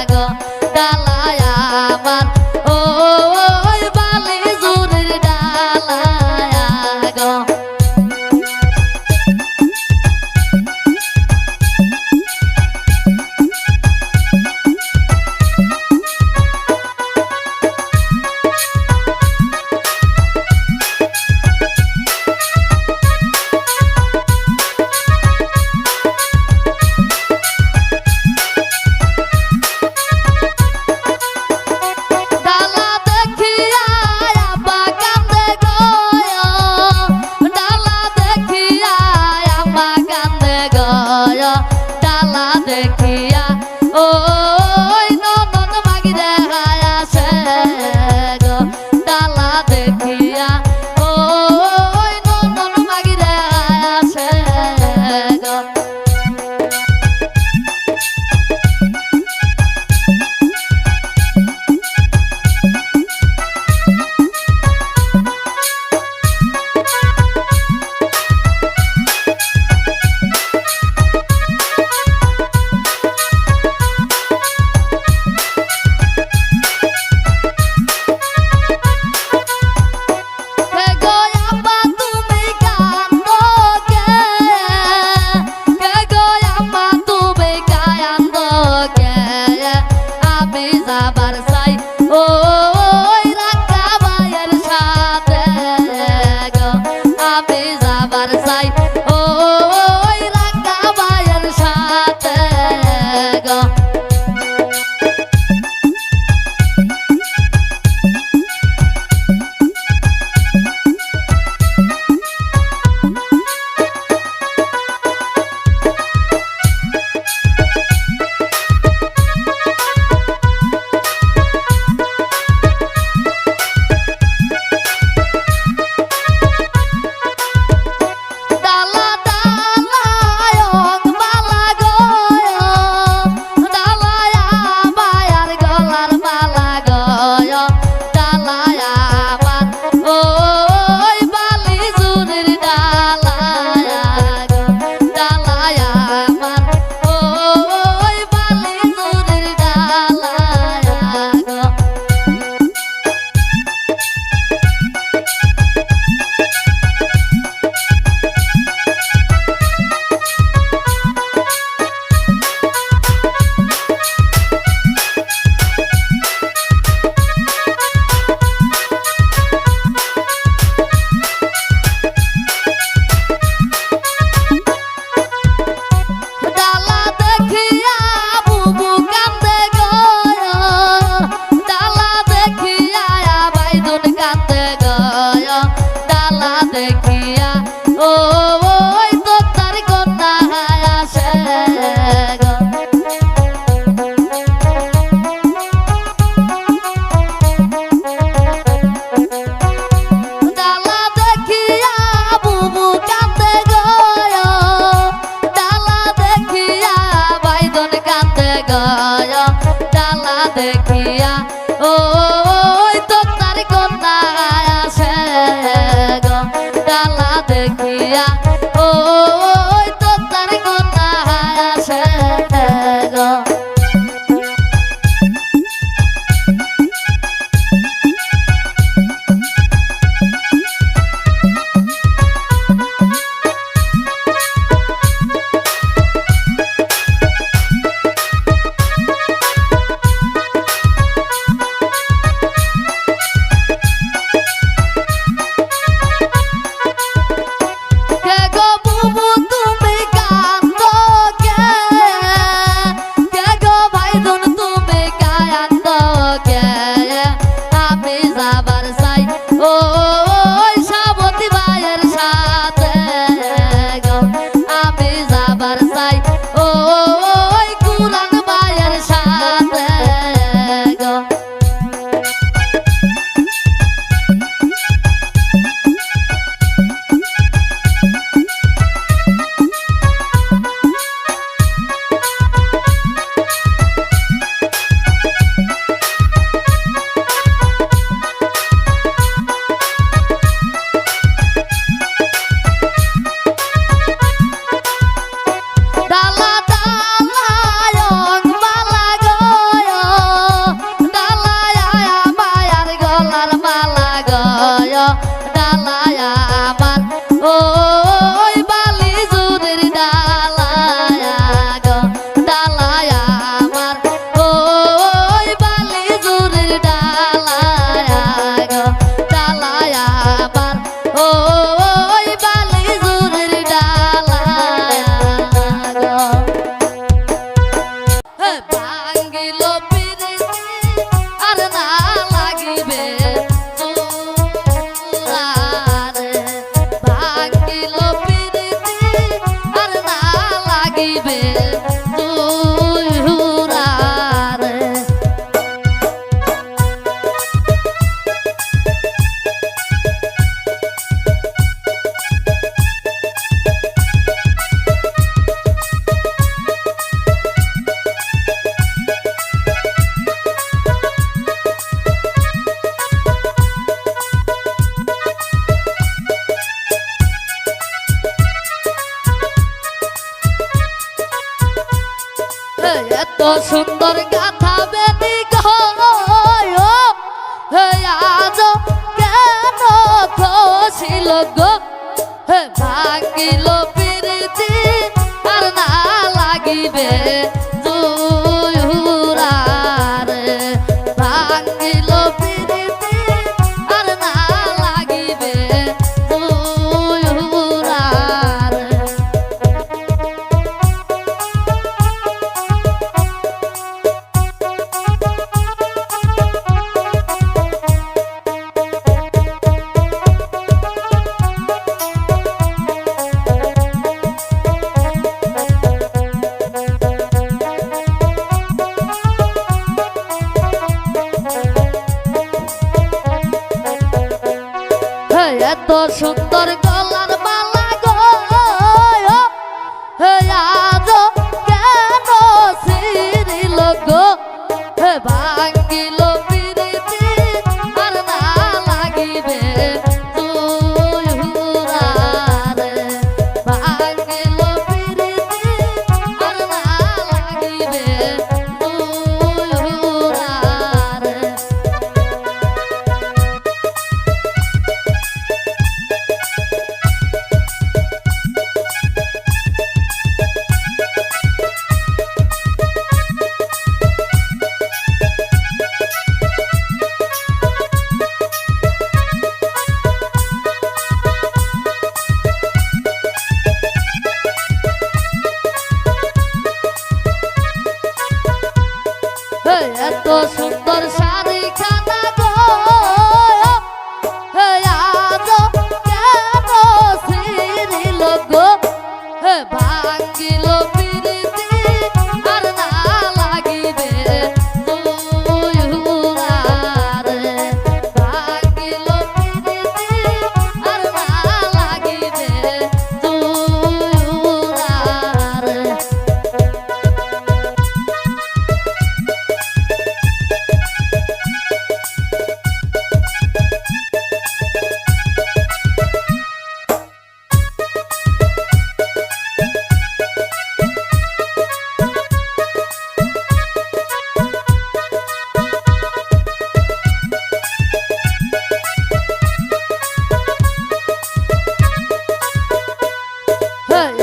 গো ডালায় আমার ওই বালি জুরির ডালায় গো দেখিয়া ওই ননদ মাগিরে হায়াছে গো ডালা দেখিয়া ওই ননদ মাগিরে হায়াছে গো দেখিয়া ওই তো তার কন্যা হায়াছে গো ডালা দেখিয়া বুবু কাঁদে গো ডালা দেখিয়া বাইদন কাঁদে গো ডালা দেখিয়া ওই তো তার কন্যা হায়াছে গো ডালা দেখিয়া ওই তো তার কন্যা হায়াছে গো সুন্দর গাথা বেনি গো হে আজ কেন খসিল গো হে ভাঙিল প্রীতি আর না লাগিবে জুহুরারে ভাঙিল প্রীতি আর না লাগিবে জুহুরারে এত সুন্দর গলার মালা গো হে আজ কেন ছিড়িল গো হে ভাঙিল প্রীতি আর না লাগিবে জুহুরারে ভাঙিল প্রীতি আর না লাগিবে জুহুরারে এত সুন্দর শাড়ি খানা গো হে আজ কেন ছিড়িল গো হে ভাঙিল প্রীতি আর না লাগিবে জুহুরারে ভাঙিল প্রীতি আর না লাগিবে জুহুরারে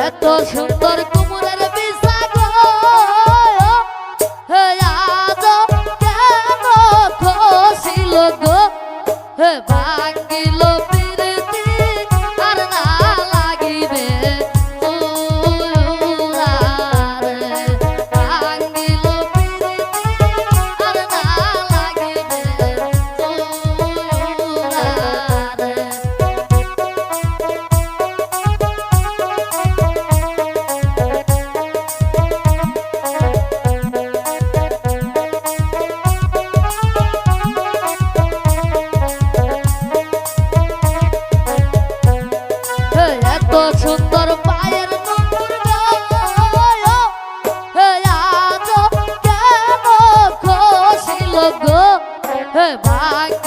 এত সুন্দর কুমুরের বিছা গো হে আজ কেন খসিল গো হে ভাঙিল প্রীতি আর না লাগিবে জুহুরারে ভাঙিল প্রীতি আর না লাগিবে জুহুরারে এত সুন্দর পায়ের নুপুর গো হে আজ কেন খসিল গো হে ভাঙ